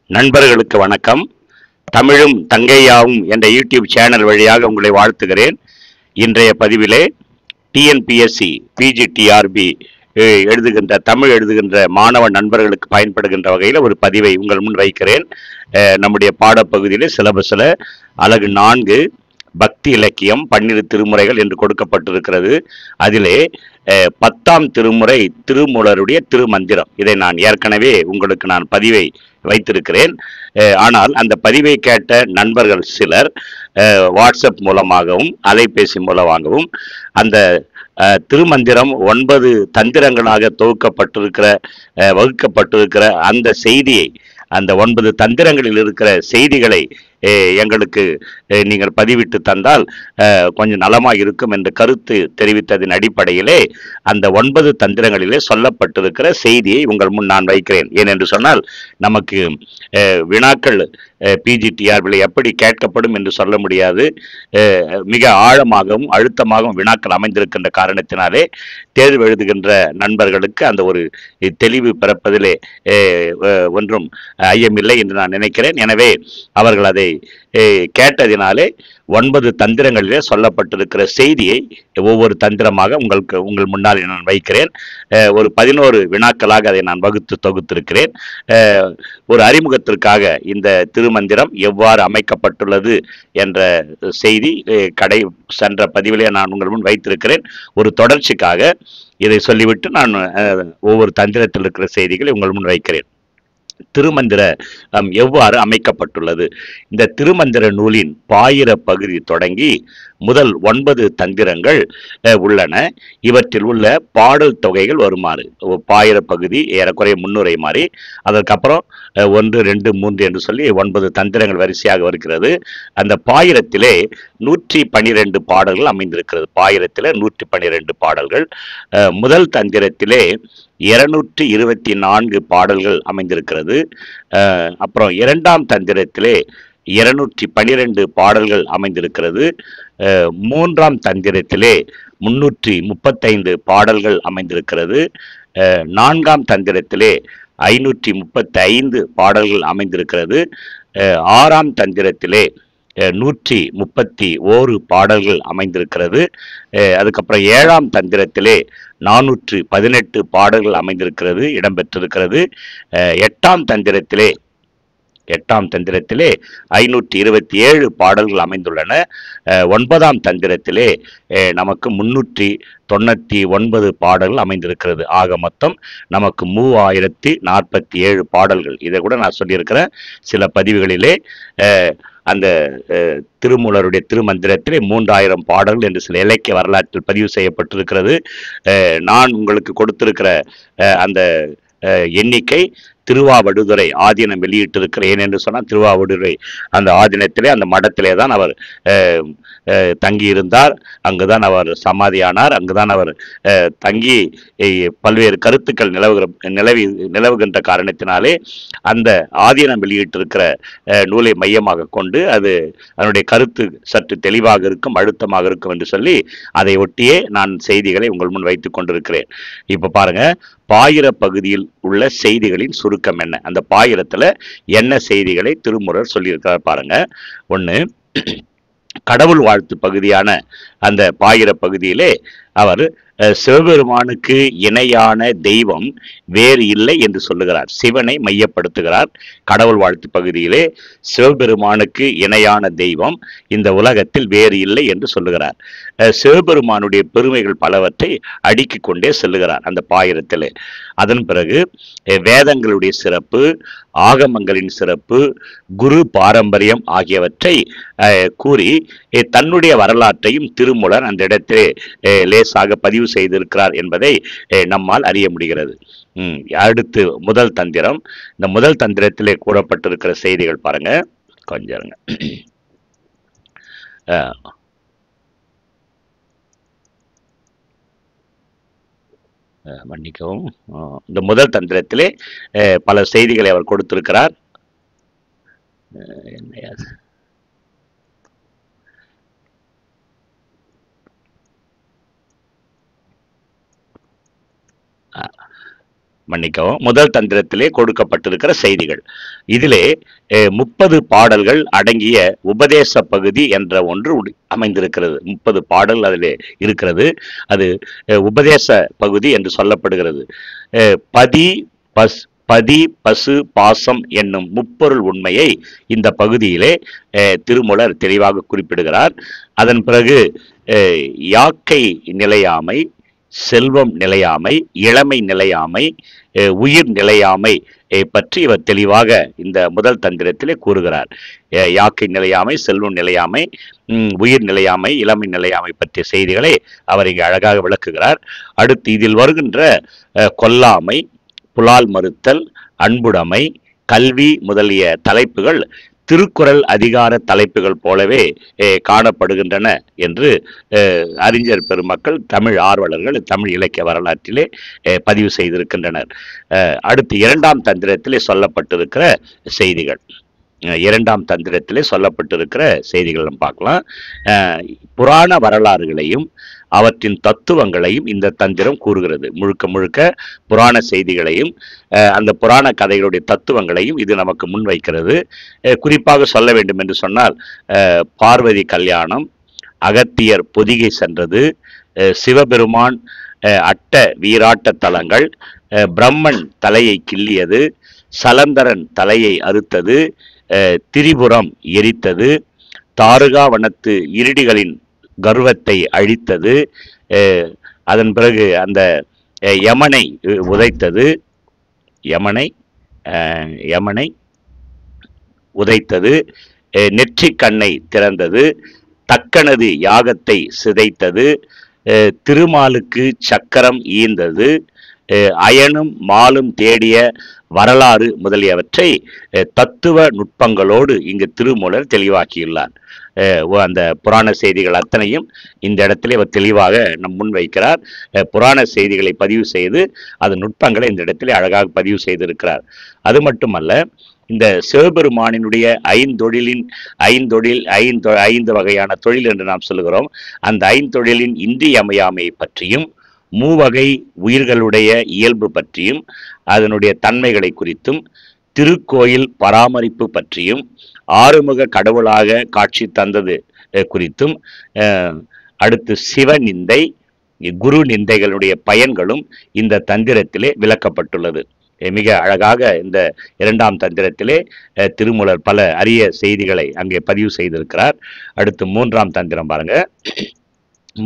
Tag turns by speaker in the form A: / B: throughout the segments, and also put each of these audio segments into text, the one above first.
A: நண்பர்களுக்கு வணக்கம். தமிழும் தங்கையாவும் என்ற யூடியூப் சேனல் வழியாக உங்களை வாழ்த்துகிறேன். இன்றைய பதிவிலே டிஎன்பிஎஸ்சி பிஜிடிஆர்பி தமிழ் எழுதுகின்ற மாணவ நண்பர்களுக்கு பயன்படுகின்ற வகையில் ஒரு பதிவை உங்கள் முன் வைக்கிறேன். நம்முடைய பாடப்பகுதியிலே சிலபஸில் அலகு 4 பக்தி இலக்கியம் 12 திருமுறைகள் என்று கொடுக்கப்பட்டிருக்கிறது. அதிலே 10ஆம் திருமுறை திருமூலருடைய திருமந்திரம். இதை நான் ஏற்கனவே உங்களுக்கு பதிவை வைத்திருக்கிறேன். ஆனால் அந்த பதிவை கேட்ட நண்பர்கள் சிலர் வாட்ஸ்அப் மூலமாகவும் அலைபேசி மூலமாகவும் அந்த திருமந்திரம் 9 தந்திரங்களாக வகுக்கப்பட்டிருக்கிற அந்த செய்தியை, அந்த 9 தந்திரங்களில் இருக்கிற செய்திகளை எங்களுக்கு நீங்கள் பதிவிட்டு தந்தால் கொஞ்சம் நலமாக இருக்கும் என்று கருத்து தெரிவித்ததின் அடிப்படையிலே அந்த 9 தந்திரங்களிலே சொல்லப்பட்டிருக்கிற செய்தியை உங்கள் முன் நான் வைக்கிறேன். ஏனென்று சொன்னால் நமக்கு வினாக்கள் பிஜிடிஆர்பில் எப்படி கேட்கப்படும் என்று சொல்ல முடியாது. மிக ஆழமாகவும் அழுத்தமாகவும் வினாக்கள் அமைந்திருக்கின்ற காரணத்தினாலே தேர்வு எழுதுகின்ற நண்பர்களுக்கு அந்த ஒரு தெளிவு பிறப்பதிலே ஒன்றும் ஐயமில்லை என்று நான் நினைக்கிறேன். எனவே அவர்கள் அதை கேட்டதினாலே 9 தந்திரங்களிலே சொல்லப்பட்டிருக்கிற செய்தியை ஒவ்வொரு தந்திரமாக உங்கள் முன்னால் நான் வைக்கிறேன். ஒரு 11 வினாக்களாக அதை நான் தொகுத்திருக்கிறேன். ஒரு அறிமுகத்திற்காக இந்த திருமந்திரம் எவ்வாறு அமைக்கப்பட்டுள்ளது என்ற செய்தி சென்ற பதிவிலே நான் உங்கள் முன் வைத்திருக்கிறேன். ஒரு தொடர்ச்சிக்காக இதை சொல்லிவிட்டு நான் ஒவ்வொரு தந்திரத்தில் இருக்கிற செய்திகளை உங்கள் முன் வைக்கிறேன். திருமந்திரம் எவ்வாறு அமைக்கப்பட்டுள்ளது? இந்த திருமந்திர நூலின் பாயிர பகுதி தொடங்கி முதல் 9 தந்திரங்கள் உள்ளன. இவற்றில் உள்ள பாடல் தொகைகள் வருமாறு பாயிர பகுதி ஏறக்குறைய முன்னுரை மாதிரி, அதற்கப்புறம் 1, 2, 3 என்று சொல்லி 9 தந்திரங்கள் வரிசையாக வருகிறது. அந்த பாயிரத்திலே 112 பாடல்கள் அமைந்திருக்கிறது. பாயிரத்திலே 112 பாடல்கள். முதல் தந்திரத்திலே 224 பாடல்கள் அமைந்திருக்கிறது. அப்புறம் 2ஆம் தந்திரத்திலே 212 பாடல்கள் அமைந்திருக்கிறது. 3ஆம் தந்திரத்திலே 335 பாடல்கள் அமைந்திருக்கிறது. 4ஆம் தந்திரத்திலே 535 பாடல்கள் அமைந்திருக்கிறது. 6ஆம் தந்திரத்திலே 131 பாடல்கள் அமைந்திருக்கிறது. அதுக்கப்புறம் 7ஆம் தந்திரத்திலே 418 பாடல்கள் அமைந்திருக்கிறது, இடம்பெற்றிருக்கிறது. 8ஆம் தந்திரத்திலே 527 பாடல்கள் அமைந்துள்ளன. 9ஆம் தந்திரத்திலே நமக்கு 399 பாடல்கள் அமைந்திருக்கிறது. ஆக மொத்தம் நமக்கு 3047 பாடல்கள். இதை கூட நான் சொல்லியிருக்கிறேன் சில பதிவுகளிலே. அந்த திருமூலருடைய திருமந்திரத்திலே 3000 பாடல்கள் என்று சில இலக்கிய வரலாற்றில் பதிவு செய்யப்பட்டிருக்கிறது. நான் உங்களுக்கு கொடுத்திருக்கிற அந்த எண்ணிக்கை திருவாவடுதுறை ஆதீனம் வெளியிட்டிருக்கிற. ஏனென்று சொன்னால் திருவாவடுதுறை அந்த ஆதீனத்திலே அந்த மடத்திலே தான் அவர் தங்கியிருந்தார். அங்குதான் அவர் சமாதியானார். அங்குதான் அவர் தங்கி பல்வேறு கருத்துக்கள் நிலவுகின்ற காரணத்தினாலே அந்த ஆதீனம் வெளியிட்டிருக்கிற நூலை மையமாக கொண்டு அதனுடைய கருத்து சற்று தெளிவாக இருக்கும், அழுத்தமாக இருக்கும் என்று சொல்லி அதை ஒட்டியே நான் செய்திகளை உங்கள் முன் வைத்துக் கொண்டிருக்கிறேன். இப்ப பாருங்க, பாயிர பகுதியில் உள்ள செய்திகளின் சுருக்கம் என்ன, அந்த பாயிரத்துல என்ன செய்திகளை திருமூலர் சொல்லியிருக்கிறார் பாருங்க. 1, கடவுள் வாழ்த்து பகுதியான அந்த பாயிர பகுதியிலே அவர் சிவபெருமானுக்கு இணையான தெய்வம் வேறு இல்லை என்று சொல்லுகிறார். சிவனை மையப்படுத்துகிறார். கடவுள் வாழ்த்து பகுதியிலே சிவபெருமானுக்கு இணையான தெய்வம் இந்த உலகத்தில் வேறு இல்லை என்று சொல்லுகிறார். சிவபெருமானுடைய பெருமைகள் பலவற்றை அடுக்கிக் கொண்டே செல்லுகிறார் அந்த பாயிரத்திலே. அதன் பிறகு வேதங்களுடைய சிறப்பு, ஆகமங்களின் சிறப்பு, குரு பாரம்பரியம் ஆகியவற்றை கூறி தன்னுடைய வரலாற்றையும் திருமூலர் அந்த இடத்திலே லேசாக பதிவு செய்திருக்கிறார் என்பதை நம்மால் அறிய முடிகிறது. அடுத்து முதல் தந்திரம். இந்த முதல் தந்திரத்திலே கூறப்பட்டிருக்கிற செய்திகள் பாருங்க, கொஞ்சம் மன்னிக்கவும். இந்த முதல் தந்திரத்திலே பல செய்திகளை அவர் கொடுத்திருக்கிறார். என்னையாது மன்னிக்கவும், முதல் தந்திரத்திலே கொடுக்கப்பட்டிருக்கிற செய்திகள். இதிலே 30 பாடல்கள் அடங்கிய உபதேச பகுதி என்ற ஒன்று அமைந்திருக்கிறது. 30 பாடல் அதிலே இருக்கிறது. அது உபதேச பகுதி என்று சொல்லப்படுகிறது. பதி பஸ் பதி பசு பாசம் என்னும் முப்பொருள் உண்மையை இந்த பகுதியிலே திருமூலர் தெளிவாக குறிப்பிடுகிறார். அதன் பிறகு யாக்கை நிலையாமை, செல்வம் நிலையாமை, இளமை நிலையாமை, உயிர் நிலையாமை பற்றி இவர் தெளிவாக இந்த முதல் தந்திரத்திலே கூறுகிறார். யாக்கை நிலையாமை, செல்வம் நிலையாமை, உயிர் நிலையாமை, இளமை நிலையாமை பற்றிய செய்திகளை அவர் இங்கு அழகாக விளக்குகிறார். அடுத்து இதில் வருகின்ற கொல்லாமை, புலால் மறுத்தல், அன்புடைமை, கல்வி முதலிய தலைப்புகள் திருக்குறள் அதிகார தலைப்புகள் போலவே காணப்படுகின்றன என்று அறிஞர் பெருமக்கள், தமிழ் ஆர்வலர்கள் தமிழ் இலக்கிய வரலாற்றிலே பதிவு செய்திருக்கின்றனர். அடுத்து இரண்டாம் தந்திரத்திலே சொல்லப்பட்டிருக்கிற செய்திகள், இரண்டாம் தந்திரத்திலே சொல்லப்பட்டிருக்கிற செய்திகள் நம்ம பார்க்கலாம். புராண வரலாறுகளையும் அவற்றின் தத்துவங்களையும் இந்த தந்திரம் கூறுகிறது. முழுக்க முழுக்க புராண செய்திகளையும் அந்த புராண கதைகளுடைய தத்துவங்களையும் இது நமக்கு முன்வைக்கிறது. குறிப்பாக சொல்ல வேண்டும் என்று சொன்னால், பார்வதி கல்யாணம், அகத்தியர் பொதிகை சென்றது, சிவபெருமான் அட்ட வீராட்ட தலங்கள், பிரம்மன் தலையை கிள்ளியது, சலந்தரன் தலையை அறுத்தது, திரிபுரம் எரித்தது, தாருகாவனத்து இருடிகளின் கர்வத்தை அழித்தது, அதன் பிறகு அந்த யமனை உதைத்தது, யமனை உதைத்தது, நெற்றிக் கண்ணை திறந்தது, தக்கனது யாகத்தை சிதைத்தது, திருமாலுக்கு சக்கரம் ஈந்தது, அயனும் மாலும் தேடிய வரலாறு முதலியவற்றை தத்துவ நுட்பங்களோடு இங்கு திருமூலர் தெளிவாக்கியுள்ளார். அந்த புராண செய்திகள் அத்தனையும் இந்த இடத்திலே அவர் தெளிவாக நம் முன்வைக்கிறார். புராண செய்திகளை பதிவு செய்து அதன் நுட்பங்களை இந்த இடத்திலே அழகாக பதிவு செய்திருக்கிறார். அது மட்டுமல்ல, இந்த சிவபெருமானினுடைய ஐந்து வகையான தொழில் என்று நாம் சொல்லுகிறோம். அந்த ஐந்தொழிலின் இன்றியமையாமை பற்றியும், மூவகை உயிர்களுடைய இயல்பு பற்றியும், அதனுடைய தன்மைகளை குறித்தும், திருக்கோயில் பராமரிப்பு பற்றியும், ஆறுமுக கடவுளாக காட்சி தந்தது குறித்தும், அடுத்து சிவநிந்தை, குரு நிந்தைகளுடைய பயன்களும் இந்த தந்திரத்திலே விளக்கப்பட்டுள்ளது. மிக அழகாக இந்த இரண்டாம் தந்திரத்திலே திருமூலர் பல அரிய செய்திகளை அங்கே பதிவு செய்திருக்கிறார். அடுத்து மூன்றாம் தந்திரம் பாருங்க.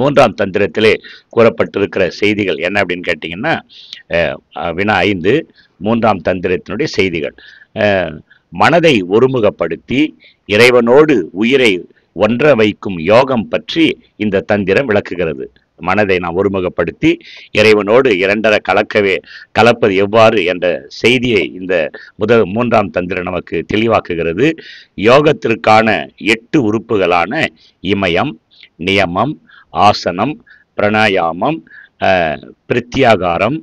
A: மூன்றாம் தந்திரத்திலே கூறப்பட்டிருக்கிற செய்திகள் என்ன அப்படின்னு கேட்டிங்கன்னா, வினா 5, மூன்றாம் தந்திரத்தினுடைய செய்திகள். மனதை ஒருமுகப்படுத்தி இறைவனோடு உயிரை ஒன்ற வைக்கும் யோகம் பற்றி இந்த தந்திரம் விளக்குகிறது. மனதை நாம் ஒருமுகப்படுத்தி இறைவனோடு இரண்டரை கலப்பது எவ்வாறு என்ற செய்தியை இந்த மூன்றாம் தந்திரம் நமக்கு தெளிவாக்குகிறது. யோகத்திற்கான 8 உறுப்புகளான இமயம், நியமம், ஆசனம், பிராணாயாமம், பிரத்யாகாரம்,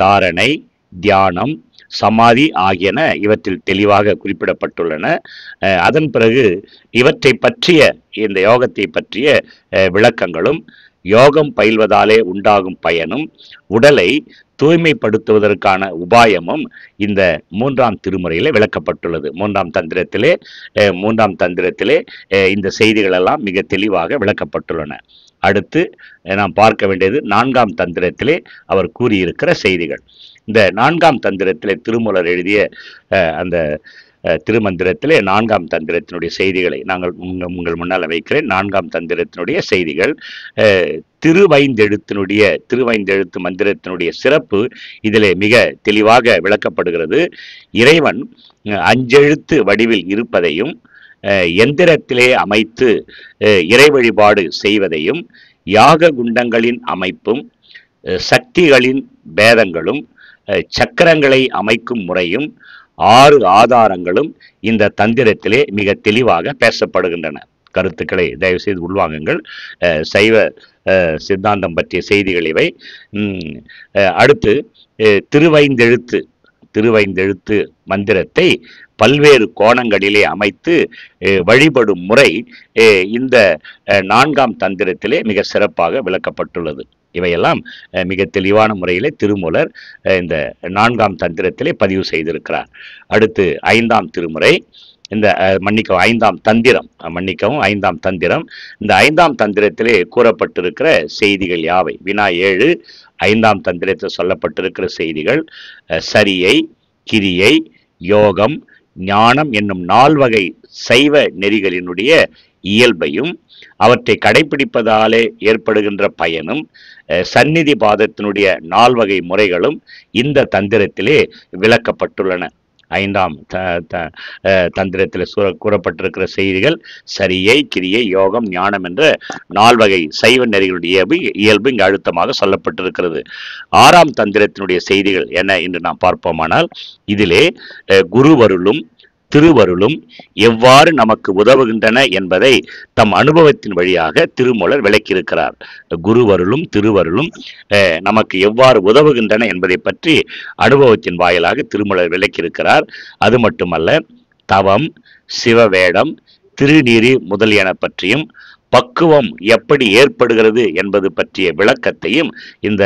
A: தாரணை, தியானம், சமாதி ஆகியன இவற்றில் தெளிவாக குறிப்பிடப்பட்டுள்ளன. அதன் பிறகு இவற்றை பற்றிய, இந்த யோகத்தை பற்றிய விளக்கங்களும், யோகம் பயில்வதாலே உண்டாகும் பயனும், உடலை தூய்மைப்படுத்துவதற்கான உபாயமும் இந்த மூன்றாம் திருமுறையிலே விளக்கப்பட்டுள்ளது. மூன்றாம் தந்திரத்திலே இந்த செய்திகள் எல்லாம் மிக தெளிவாக விளக்கப்பட்டுள்ளன. அடுத்து நாம் பார்க்க வேண்டியது நான்காம் தந்திரத்திலே அவர் கூறியிருக்கிற செய்திகள். இந்த நான்காம் தந்திரத்திலே திருமூலர் எழுதிய அந்த திருமந்திரத்திலே நான்காம் தந்திரத்தினுடைய செய்திகளை நாங்கள் உங்கள் முன்னால் வைக்கிறேன். நான்காம் தந்திரத்தினுடைய செய்திகள், திருவைந்தெழுத்து மந்திரத்தினுடைய சிறப்பு இதிலே மிக தெளிவாக விளக்கப்படுகிறது. இறைவன் 5 எழுத்து வடிவில் இருப்பதையும், எந்திரத்திலே அமைத்து இறை வழிபாடு செய்வதையும், யாக குண்டங்களின் அமைப்பும், சக்திகளின் பேதங்களும், சக்கரங்களை அமைக்கும் முறையும், 6 ஆதாரங்களும் இந்த தந்திரத்திலே மிக தெளிவாக பேசப்படுகின்றன. கருத்துக்களை தயவு செய்து உள்வாங்குங்கள். சைவ சித்தாந்தம் பற்றிய செய்திகள் இவை. அடுத்து திருவைந்தெழுத்து மந்திரத்தை பல்வேறு கோணங்களிலே அமைத்து வழிபடும் முறை இந்த நான்காம் தந்திரத்திலே மிக சிறப்பாக விளக்கப்பட்டுள்ளது. இவையெல்லாம் மிக தெளிவான முறையிலே திருமூலர் இந்த 4ஆம் தந்திரத்திலே பதிவு செய்திருக்கிறார். அடுத்து 5ஆம் திருமுறை, இந்த மன்னிக்கவும் 5ஆம் தந்திரம், மன்னிக்கவும் 5ஆம் தந்திரம். இந்த 5ஆம் தந்திரத்திலே கூறப்பட்டிருக்கிற செய்திகள் யாவை? வினா 7 5ஆம் தந்திரத்தில் சொல்லப்பட்டிருக்கிற செய்திகள் சரியை, கிரியை, யோகம், ஞானம் என்னும் 4 வகை சைவ நெறிகளினுடைய இயல்பையும் அவற்றை கடைபிடிப்பதாலே ஏற்படுகின்ற பயனும் சந்நிதி பாதத்தினுடைய 4 வகை முறைகளும் இந்த தந்திரத்திலே விளக்கப்பட்டுள்ளன. 5ஆம் தந்திரத்தில் கூறப்பட்டிருக்கிற செய்திகள் சரியை, கிரியை, யோகம், ஞானம் என்ற 4 வகை சைவ நெறிகளுடைய இயல்பு இங்கு அழுத்தமாக சொல்லப்பட்டிருக்கிறது. 6ஆம் தந்திரத்தினுடைய செய்திகள் என்ன என்று நாம் பார்ப்போமானால், இதிலே குருவருளும் திருவருளும் எவ்வாறு நமக்கு உதவுகின்றன என்பதை தம் அனுபவத்தின் வழியாக திருமூலர் விளக்கியிருக்கிறார். குருவருளும் திருவருளும் நமக்கு எவ்வாறு உதவுகின்றன என்பதை பற்றி அனுபவத்தின் வாயிலாக திருமூலர் விளக்கியிருக்கிறார். அது மட்டுமல்ல, தவம், சிவவேடம், திருநீரி முதலியன பற்றியும் பக்குவம் எப்படி ஏற்படுகிறது என்பது பற்றிய விளக்கத்தையும் இந்த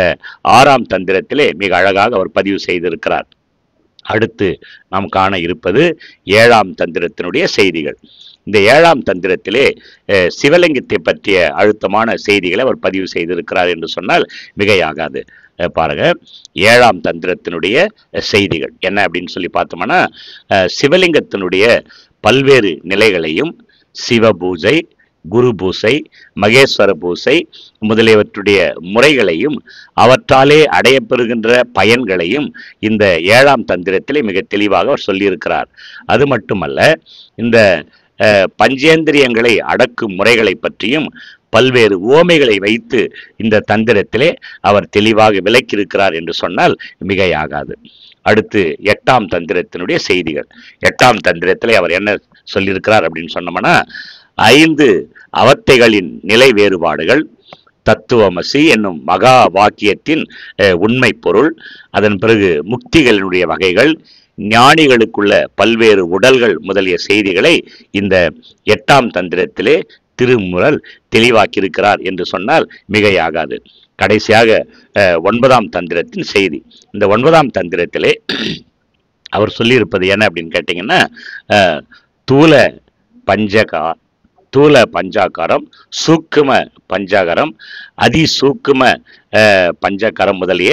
A: 6ஆம் தந்திரத்திலே மிக அழகாக அவர் பதிவு செய்திருக்கிறார். அடுத்து நாம் காண இருப்பது 7ஆம் தந்திரத்தினுடைய செய்திகள். இந்த 7ஆம் தந்திரத்திலே சிவலிங்கத்தை பற்றிய அழுத்தமான செய்திகளை அவர் பதிவு செய்திருக்கிறார் என்று சொன்னால் மிகையாகாது. பாருங்க, 7ஆம் தந்திரத்தினுடைய செய்திகள் என்ன அப்படின்னு சொல்லி பார்த்தோம்னா, சிவலிங்கத்தினுடைய பல்வேறு நிலைகளையும் சிவபூஜை, குரு பூசை, மகேஸ்வர பூசை முதலியவற்றுடைய முறைகளையும் அவற்றாலே அடையப்பெறுகின்ற பயன்களையும் இந்த 7ஆம் தந்திரத்திலே மிக தெளிவாக அவர் சொல்லியிருக்கிறார். அது மட்டுமல்ல, இந்த பஞ்சேந்திரியங்களை அடக்கும் முறைகளை பற்றியும் பல்வேறு உவமைகளை வைத்து இந்த தந்திரத்திலே அவர் தெளிவாக விளக்கியிருக்கிறார் என்று சொன்னால் மிகையாகாது. அடுத்து 8ஆம் தந்திரத்தினுடைய செய்திகள். 8ஆம் தந்திரத்திலே அவர் என்ன சொல்லியிருக்கிறார் அப்படின்னு சொன்னோம்னா, 5 அவத்தைகளின் நிலை வேறுபாடுகள், தத்துவமசி என்னும் மகா வாக்கியத்தின் உண்மை பொருள், அதன் பிறகு முக்திகளினுடைய வகைகள், ஞானிகளுக்குள்ள பல்வேறு உடல்கள் முதலிய செய்திகளை இந்த 8ஆம் தந்திரத்திலே திருமூலர் தெளிவாக்கியிருக்கிறார் என்று சொன்னால் மிகையாகாது. கடைசியாக 9ஆம் தந்திரத்தின் செய்தி. இந்த 9ஆம் தந்திரத்திலே அவர் சொல்லியிருப்பது என்ன அப்படின்னு கேட்டீங்கன்னா, தூல பஞ்சாகாரம், சூக்கும பஞ்சாகரம், அதிசூக்கும பஞ்சகரம் முதலிய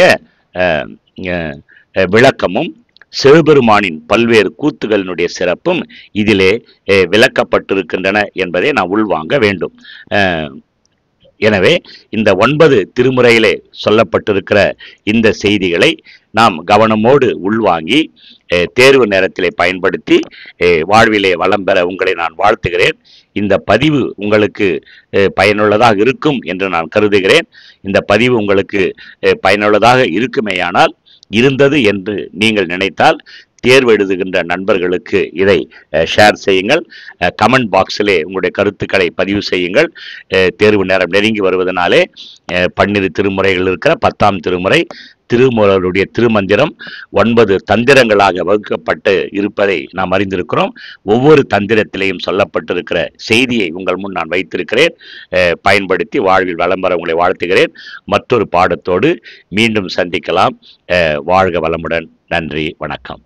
A: விளக்கமும் சிவபெருமானின் பல்வேறு கூத்துகளினுடைய சிறப்பும் இதிலே விளக்கப்பட்டிருக்கின்றன என்பதை நாம் உள்வாங்க வேண்டும். எனவே இந்த 9 திருமுறையிலே சொல்லப்பட்டிருக்கிற இந்த செய்திகளை நாம் கவனமோடு உள்வாங்கி தேர்வு நேரத்திலே பயன்படுத்தி வாழ்விலே வளம் பெற உங்களை நான் வாழ்த்துகிறேன். இந்த பதிவு உங்களுக்கு பயனுள்ளதாக இருக்கும் என்று நான் கருதுகிறேன். இந்த பதிவு உங்களுக்கு பயனுள்ளதாக இருக்குமேயானால், இருந்தது என்று நீங்கள் நினைத்தால் தேர்வு எழுதுகின்ற நண்பர்களுக்கு இதை ஷேர் செய்யுங்கள். கமெண்ட் பாக்ஸிலே உங்களுடைய கருத்துக்களை பதிவு செய்யுங்கள். தேர்வு நேரம் நெருங்கி வருவதனாலே 12 திருமுறைகள் இருக்கிற 10ஆம் திருமுறை திருமூலருடைய திருமந்திரம் 9 தந்திரங்களாக வகுக்கப்பட்டு இருப்பதை நாம் அறிந்திருக்கிறோம். ஒவ்வொரு தந்திரத்திலேயும் சொல்லப்பட்டிருக்கிற செய்தியை உங்கள் முன் நான் வைத்திருக்கிறேன். பயன்படுத்தி வாழ்வில் வளம் பெற உங்களை வாழ்த்துகிறேன். மற்றொரு பாடத்தோடு மீண்டும் சந்திக்கலாம். வாழ்க வளமுடன். நன்றி, வணக்கம்.